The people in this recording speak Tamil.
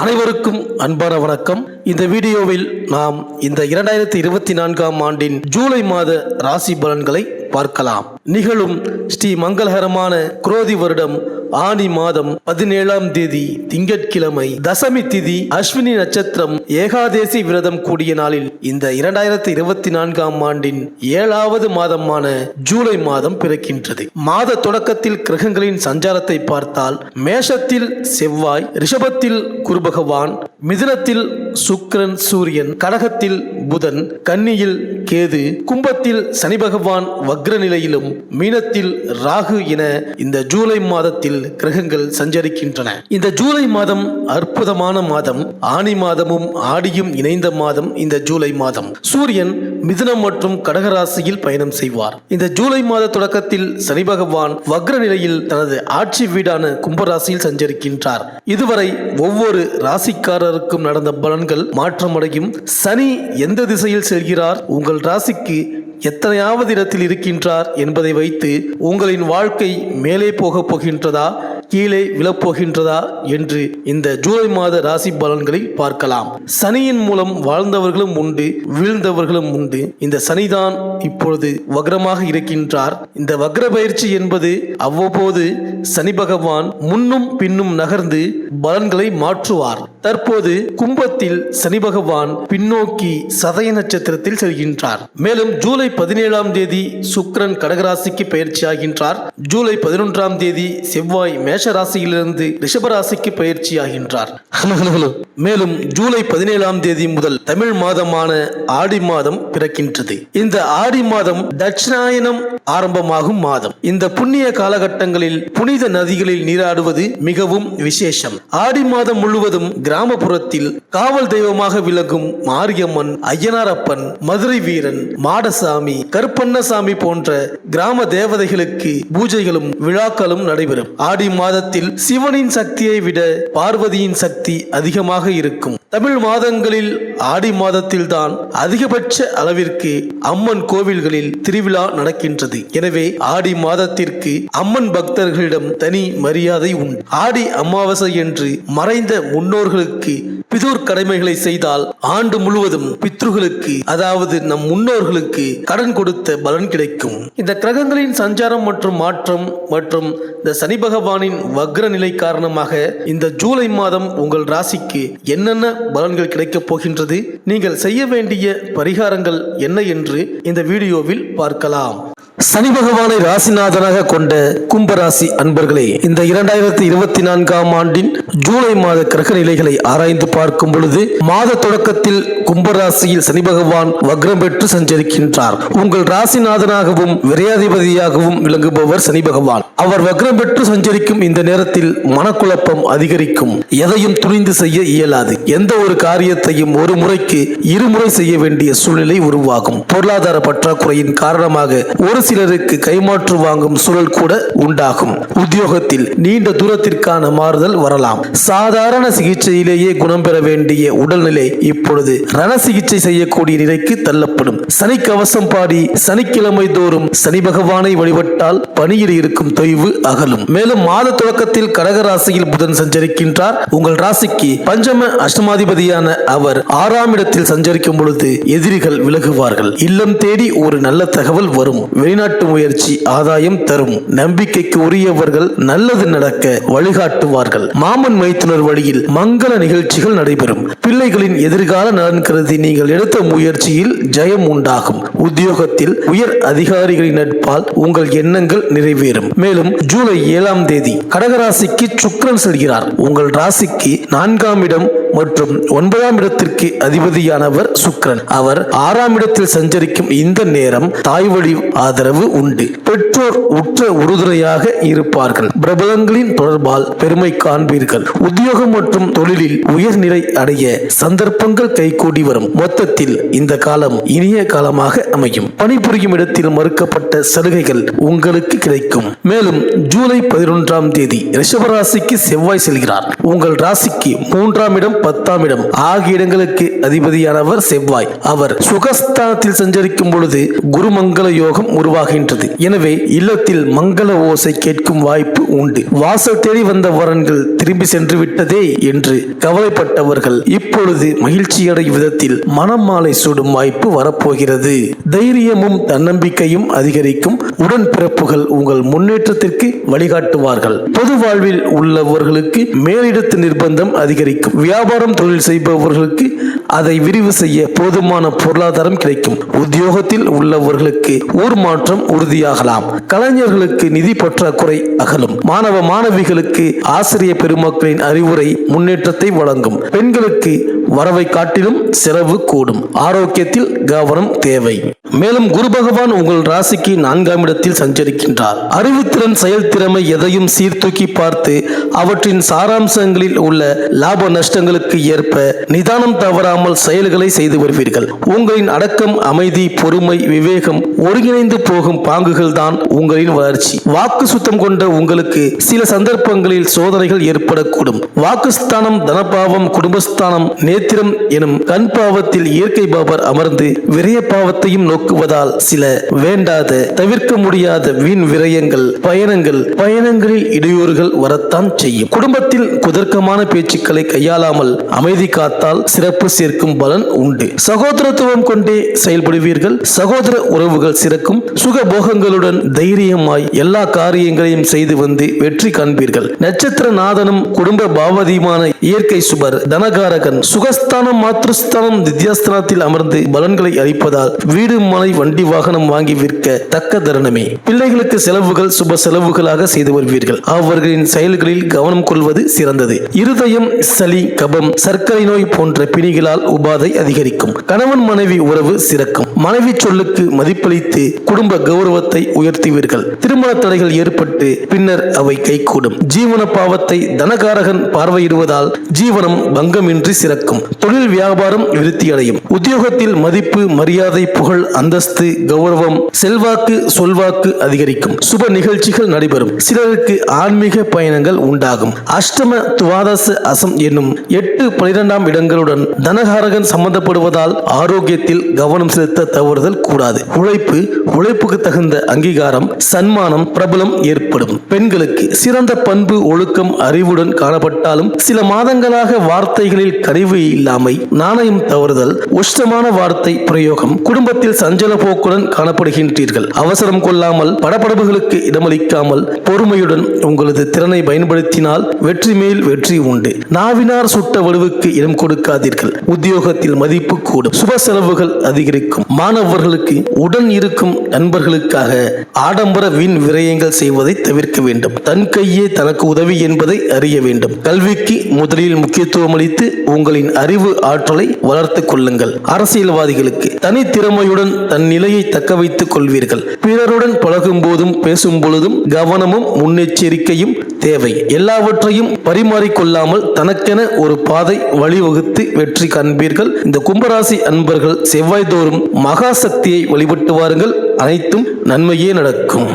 அனைவருக்கும் அன்பான வணக்கம். இந்த வீடியோவில் நாம் இந்த 2024ஆம் ஆண்டின் ஜூலை மாத ராசி பலன்களை பார்க்கலாம். நிகழும் ஸ்ரீ மங்களகரமான குரோதி வருடம் ஆனி மாதம் 17ஆம் தேதி திங்கட்கிழமை தசமி திதி அஸ்வினி நட்சத்திரம் ஏகாதேசி விரதம் கூடிய நாளில் இந்த 2024ஆம் ஆண்டின் 7வது மாதமான ஜூலை மாதம் பிறக்கின்றது. மாத தொடக்கத்தில் கிரகங்களின் சஞ்சாரத்தை பார்த்தால் மேஷத்தில் செவ்வாய், ரிஷபத்தில் குரு பகவான், மிதுனத்தில் சுக்கிரன் சூரியன், கடகத்தில் புதன், கன்னியில் கேது, கும்பத்தில் சனி பகவான் வக்ர நிலையிலும், மீனத்தில் ராகு என இந்த ஜூலை மாதத்தில் கிரகங்கள் சஞ்சரிக்கின்றன. இந்த ஜூலை மாதம் அற்புதமான மாதம். ஆனி மாதமும் ஆடியும் இணைந்த மாதம் இந்த ஜூலை மாதம். சூரியன் மிதுனம் மற்றும் கடகராசியில் பயணம் செய்வார். இந்த ஜூலை மாத தொடக்கத்தில் சனி பகவான் வக்ர நிலையில் தனது ஆட்சி வீடான கும்பராசியில் சஞ்சரிக்கின்றார். இதுவரை ஒவ்வொரு ராசிக்காரருக்கும் நடந்த பலன்கள் மாற்றமடையும். சனி எந்த திசையில் செல்கிறார், உங்கள் ராசிக்கு எத்தனையாவது இடத்தில் இருக்கின்றார் என்பதை வைத்து உங்களின் வாழ்க்கை மேலே போகப் போகின்றதா, கீழே விழப்போகின்றதா என்று இந்த ஜூலை மாத ராசி பலன்களை பார்க்கலாம். சனியின் மூலம் வாழ்ந்தவர்களும் உண்டு, வீழ்ந்தவர்களும் உண்டு. இந்த சனிதான் இப்பொழுது வக்ரமாக இருக்கின்றார். இந்த வக்ர பயிற்சி என்பது அவ்வப்போது சனி பகவான் முன்னும் பின்னும் நகர்ந்து பலன்களை மாற்றுவார். தற்போது கும்பத்தில் சனி பகவான் பின்னோக்கி சதய நட்சத்திரத்தில் செல்கின்றார். மேலும் ஜூலை 17ஆம் தேதி சுக்கிரன் கடகராசிக்கு பயிற்சி ஆகின்றார். ஜூலை 11ஆம் தேதி செவ்வாய் மேஷ ராசியிலிருந்து ரிஷப ராசிக்கு பயிற்சி ஆகின்றார். மேலும் ஜூலை 17ஆம் தேதி முதல் தமிழ் மாதமான ஆடி மாதம் பிறக்கின்றது. இந்த ஆடி மாதம் தட்சிணாயனம் ஆரம்பமாகும் மாதம். இந்த புண்ணிய காலகட்டங்களில் புனித நதிகளில் நீராடுவது மிகவும் விசேஷம். ஆடி மாதம் முழுவதும் கிராமப்புறத்தில் காவல் தெய்வமாக விளங்கும் மாரியம்மன், ஐயனாரப்பன், மதுரை வீரன், மாடசாமி, கருப்பண்ணசாமி போன்ற கிராம தேவதைகளுக்கு பூஜைகளும் விழாக்களும் நடைபெறும். ஆடி மாதத்தில் சிவனின் சக்தியை விட பார்வதியின் சக்தி அதிகமாக இருக்கும். தமிழ் மாதங்களில் ஆடி மாதத்தில் தான் அதிகபட்ச அளவிற்கு அம்மன் கோவில்களில் திருவிழா நடக்கின்றது. எனவே ஆடி மாதத்திற்கு அம்மன் பக்தர்களிடம் தனி மரியாதை உண்டு. ஆடி அமாவாசை என்று மறைந்த முன்னோர்களுக்கு பிதுர் கடமைகளை செய்தால் ஆண்டு முழுவதும் பித்ருகளுக்கு, அதாவது நம் முன்னோர்களுக்கு கடன் கொடுத்த பலன் கிடைக்கும். இந்த கிரகங்களின் சஞ்சாரம் மற்றும் மாற்றம் மற்றும் இந்த சனி பகவானின் வக்ர நிலை காரணமாக இந்த ஜூலை மாதம் உங்கள் ராசிக்கு என்னென்ன பலன்கள் கிடைக்கப் போகின்றது, நீங்கள் செய்ய வேண்டிய பரிகாரங்கள் என்ன என்று இந்த வீடியோவில் பார்க்கலாம். சனி பகவானை ராசிநாதனாக கொண்ட கும்பராசி அன்பர்களே, இந்த 2024ஆம் ஆண்டின் ஜூலை மாத கிரக நிலைகளை ஆராய்ந்து பார்க்கும் பொழுது மாத தொடக்கத்தில் கும்பராசியில் சனி பகவான் வக்ரம் பெற்று சஞ்சரிக்கின்றார். உங்கள் ராசிநாதனாகவும் விரையாதிபதியாகவும் விளங்குபவர் சனி பகவான். அவர் வக்ரம் பெற்று சஞ்சரிக்கும் இந்த நேரத்தில் மனக்குழப்பம் அதிகரிக்கும். எதையும் துணிந்து செய்ய இயலாது. எந்த ஒரு காரியத்தையும் ஒரு முறைக்கு இருமுறை செய்ய வேண்டிய சூழ்நிலை உருவாகும். பொருளாதார பற்றாக்குறையின் காரணமாக ஒரு சிலருக்கு கைமாற்று வாங்கும் சூழல் கூட உண்டாகும். உத்தியோகத்தில் நீண்ட தூரத்திற்கான மாறுதல் வரலாம். சாதாரண சிகிச்சையிலேயே குணம் பெற வேண்டிய உடல்நிலை இப்பொழுது ரண சிகிச்சை செய்யக்கூடிய நிலைக்கு தள்ளப்படும். சனி கவசம் பாடி சனிக்கிழமை தோறும் சனி பகவானை வழிபட்டால் பணியில் இருக்கும் தொய்வு அகலும். மேலும் மாத தொடக்கத்தில் கடகராசியில் புதன் சஞ்சரிக்கின்றார். உங்கள் ராசிக்கு பஞ்சம அஷ்டமாதிபதியான அவர் 6ஆம் இடத்தில் சஞ்சரிக்கும் பொழுது எதிரிகள் விலகுவார்கள். இல்லம் தேடி ஒரு நல்ல தகவல் வரும். வெளிநாட்டு முயற்சி ஆதாயம் தரும். நம்பிக்கைக்கு உரியவர்கள் நல்லது நடக்க வழிகாட்டுவார்கள். மாமன் மைத்துனர் வழியில் மங்கள நிகழ்ச்சிகள் நடைபெறும். பிள்ளைகளின் எதிர்கால நலன் கருதி நீங்கள் எடுத்த முயற்சியில் ஜெயம் உண்டாகும். உத்தியோகத்தில் உயர் அதிகாரிகளின் நட்பால் உங்கள் எண்ணங்கள் நிறைவேறும். மேலும் ஜூலை 7ஆம் தேதி கடகராசிக்கு சுக்கிரன் செல்கிறார். உங்கள் ராசிக்கு 4ஆம் இடம் மற்றும் 9ஆம் இடத்திற்கு அதிபதியானவர் சுக்கிரன். அவர் 6ஆம் இடத்தில் சஞ்சரிக்கும் இந்த நேரம் தாய் வழி ஆதரவு உண்டு. பெற்றோர் உற்ற உறுதுணையாக இருப்பார்கள். பிரபலங்களின் தொடர்பால் பெருமை காண்பீர்கள். உத்தியோகம் மற்றும் தொழிலில் உயர்நிலை அடைய சந்தர்ப்பங்கள் கைகூடி வரும். மொத்தத்தில் இந்த காலம் இனிய காலமாக அமையும். பணிபுரியும் இடத்தில் மறுக்கப்பட்ட சலுகைகள் உங்களுக்கு கிடைக்கும். மேலும் ஜூலை 11ஆம் தேதி ரிஷபராசிக்கு செவ்வாய் செல்கிறார். உங்கள் ராசிக்கு 3ஆம் இடம் 10ஆம் இடம் ஆகிய இடங்களுக்கு அதிபதியானவர் செவ்வாய். அவர் சுகஸ்தானத்தில் சஞ்சரிக்கும் பொழுது குருமங்கள யோகம் உருவாகின்றது. எனவே இல்லத்தில் மங்கள ஓசை கேட்கும் வாய்ப்பு உண்டு. வாசல் தேடி வந்த வரன்கள் திரும்பி சென்று விட்டதே என்று கவலைப்பட்டவர்கள் இப்பொழுது மகிழ்ச்சியடையும் விதத்தில் மணமாலை சூடும் வாய்ப்பு வரப்போகிறது. தைரியமும் தன்னம்பிக்கையும் அதிகரிக்கும். உடன்பிறப்புகள் உங்கள் முன்னேற்றத்திற்கு வழிகாட்டுவார்கள். பொது வாழ்வில் உள்ளவர்களுக்கு மேலிடத்து நிர்பந்தம் அதிகரிக்கும். வியாபாரம் தொழில் செய்பவர்களுக்கு அதை விரிவு செய்ய போதுமான பொருளாதாரம் கிடைக்கும். உத்தியோகத்தில் உள்ளவர்களுக்கு ஊர் மாற்றம் உறுதியாகலாம். கலைஞர்களுக்கு நிதி பற்றாக்குறை அகலும். மாணவ மாணவிகளுக்கு ஆசிரிய பெருமக்களின் அறிவுரை முன்னேற்றத்தை வழங்கும். பெண்களுக்கு வரவை காட்டிலும் செலவு கூடும். ஆரோக்கியத்தில் கவனம் தேவை. மேலும் குரு பகவான் உங்கள் ராசிக்கு 4ஆம் இடத்தில் சஞ்சரிக்கின்றார். அறிவுத்திறன் செயல்திறமை எதையும் சீர்தூக்கி பார்த்து அவற்றின் சாராம்சங்களில் உள்ள லாப நஷ்டங்களுக்கு ஏற்ப நிதானம் தவறாமல் செயல்களை செய்து வருவீர்கள். உங்களின் அடக்கம், அமைதி, பொறுமை, விவேகம் ஒருங்கிணைந்து போகும் பாங்குகள் தான் உங்களின் வளர்ச்சி. வாக்கு சுத்தம் கொண்ட உங்களுக்கு சில சந்தர்ப்பங்களில் சோதனைகள் ஏற்படக்கூடும். வாக்குஸ்தானம் தனபாவம், குடும்பஸ்தானம் நேத்திரம் எனும் கண் பாவத்தில் இயற்கை பாபர் அமர்ந்து விரய பாவத்தையும் நோக்குவதால் சில வேண்டாத தவிர்க்க முடியாத வீண் விரயங்கள், பயணங்களில் இடையூறுகள் வரத்தான் செய்யும். குடும்பத்தில் குதர்க்கமான பேச்சுக்களை கையாளாமல் அமைதி காத்தால் சிறப்பு சேர்க்கும் பலன் உண்டு. சகோதரத்துவம் கொண்டே செயல்படுவீர்கள். சகோதர உறவுகள் சிறக்கும். சுகபோகங்களுடன் தைரியமாய் எல்லா காரியங்களையும் செய்து வந்து வெற்றி காண்பீர்கள். நட்சத்திர நாதனும் குடும்ப பாவதியுமான இயற்கை சுபர் தனகாரகன் சுகஸ்தானம், மாத்ருஸ்தானம், தித்யாஸ்தானத்தில் அமர்ந்து பலன்களை அளிப்பதால் வீடு, மனை, வண்டி, வாகனம் வாங்கி விற்க தக்க தருணமே. பிள்ளைகளுக்கு செலவுகள் சுப செலவுகளாக செய்து வருவீர்கள். அவர்களின் செயல்களில் கவனம் கொள்வது சிறந்தது. இருதயம், சளி, கபம், சர்க்கரை நோய் போன்ற பிணிகளால் உபாதை அதிகரிக்கும். கணவன் மனைவி உறவு சிறக்கும். மனைவி சொல்லுக்கு மதிப்பளித்து குடும்ப கௌரவத்தை உயர்த்துவீர்கள். திருமண தடைகள் ஏற்பட்டு பின்னர் அவை கைகூடும். ஜீவன பாவத்தை தனகாரகன் பார்வையிடுவதால் ஜீவனம் பங்கமின்றி சிறக்கும். தொழில் வியாபாரம் விருத்தியடையும். உத்தியோகத்தில் மதிப்பு, மரியாதை, புகழ், அந்தஸ்து, கௌரவம், செல்வாக்கு, சொல்வாக்கு அதிகரிக்கும். சுப நிகழ்ச்சிகள் நடைபெறும். சிலருக்கு ஆன்மீக பயணங்கள் உண்டாகும். அஷ்டம, துவாதச, அசம் என்னும் 8, 12ஆம் இடங்களுடன் தனகாரகன் சம்பந்தப்படுவதால் ஆரோக்கியத்தில் கவனம் செலுத்த தவறுதல் கூடாது. உழைப்புக்கு தகுந்த அங்கீகாரம், சன்மானம், பிரபலம் ஏற்படும். பெண்களுக்கு சிறந்த பண்பு, ஒழுக்கம், அறிவுடன் காணப்பட்டாலும் சில மாதங்களாக வார்த்தைகளில் கனிவு இல்லாமை, நாணயம் தவறுதல், உஷ்டமான வார்த்தை பிரயோகம், குடும்பத்தில் சஞ்சல போக்குடன் காணப்படுகின்றீர்கள். அவசரம் கொள்ளாமல், படபடப்புகளுக்கு இடமளிக்காமல் பொறுமையுடன் உங்களது திறனை பயன்படுத்தினால் வெற்றி மேல் வெற்றி உண்டு. நாவினார் சுட்ட வலுவுக்கு இடம் கொடுக்காதீர்கள். உத்தியோகத்தில் மதிப்பு கூடும். சுப செலவுகள் அதிகரிக்கும். மாணவர்களுக்கு உடன் இருக்கும் நண்பர்களுக்காக ஆடம்பர வீண் விரயங்கள் செய்வதை தவிர்க்க வேண்டும். தன் கையே தனக்கு உதவி என்பதை அறிய வேண்டும். கல்விக்கு முதலில் முக்கியத்துவம் அளித்து உங்களின் அறிவு ஆற்றலை வளர்த்துக் கொள்ளுங்கள். அரசியல்வாதிகளுக்கு தனி திறமையுடன் தன் நிலையை தக்க வைத்துக் கொள்வீர்கள். பிறருடன் பழகும் போதும் பேசும் பொழுதும் கவனமும் முன்னெச்சரிக்கையும் தேவை. எல்லாவற்றையும் பரிமாறிக்கொள்ளாமல் தனக்கென ஒரு பாதை வழிவகுத்து வெற்றி காண்பீர்கள். இந்த கும்பராசி அன்பர்கள் செவ்வாய் தோறும் மகா சக்தியை வழிபட்டு வாருங்கள். அனைத்தும் நன்மையே நடக்கும்.